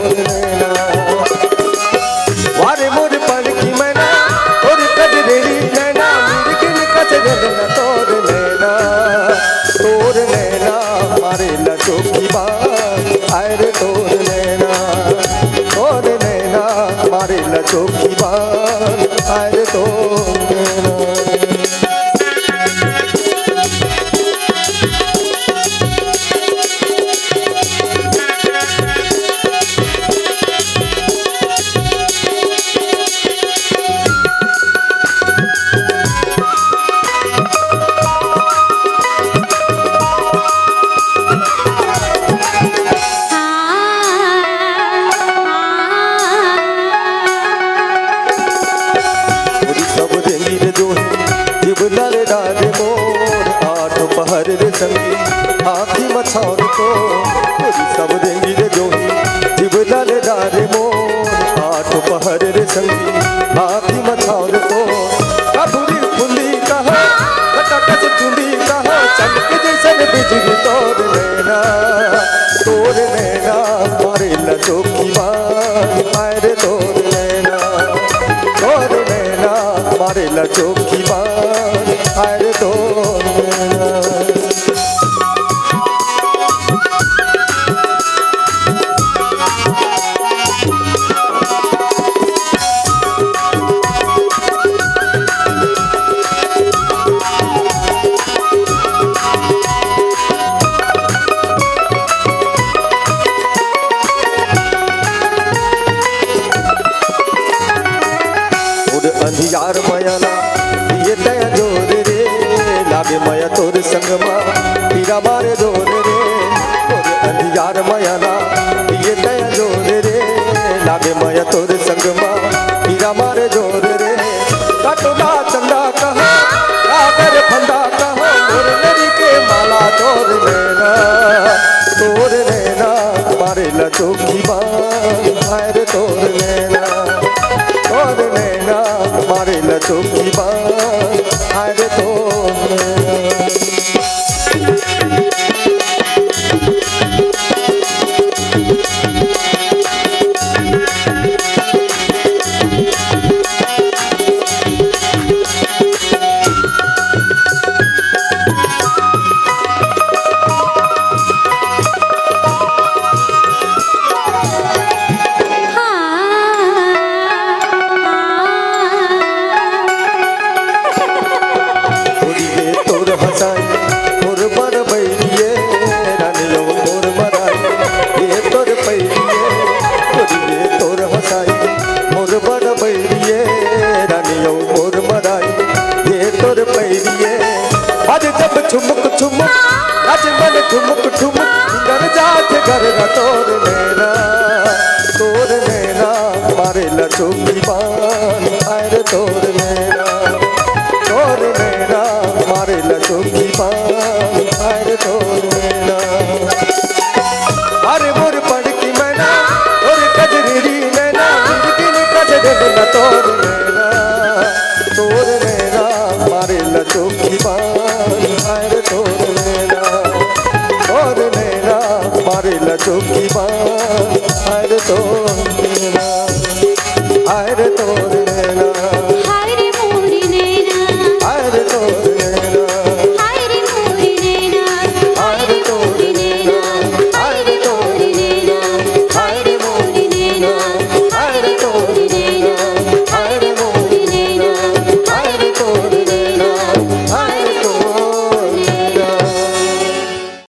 तोर नैना वारे मोर पर की मैना तोर कजरेरी नैना मिर्गिन कजरन तोर नैना मारे लचो की बात आए रे तोर नैना मारे लचो की बात आए रे तोर नैना आखी मछौर को सब देंगी रे जोही जिबलल डारे मोर आठ पहर रे संगी आखी मछौर को कबूरी फुली कहा कटकस चुंदी कहा चमक जैसन बिजली तोर नैना मारे लचो की बात आए रे तोर नैना मारे लचो की बात आए रे तोर नैना अंधियार मयला ये तय जोर रे लागे मया तोर संगमा पीरा मारे जोर रे तोर अंधियार मयला ये तय जोर रे लागे मया तोर संगमा पीरा मारे जोर रे कटोला चंदा कहा कागर फंदा कहा मोर नरी के माला तोर नैना मारे लचो की बात आए रे तोर नैना मारे लचो की बात आए रे तोर नैना ठुमुक ठुमुक नाच मन ठुमुक ठुमुक घर जाके घर का तोर नैना मारे लचो की बात आए रे तोर नैना मारे लचो की बात आए रे तोर नैना अरे मोर पड़ की मैना और कजरेरी नैना मिर्गिन कजरन तोर नैना मारे लचो की बात आए रे तोर नैना मारे लचो की बात आए रे तोर नैना आए रे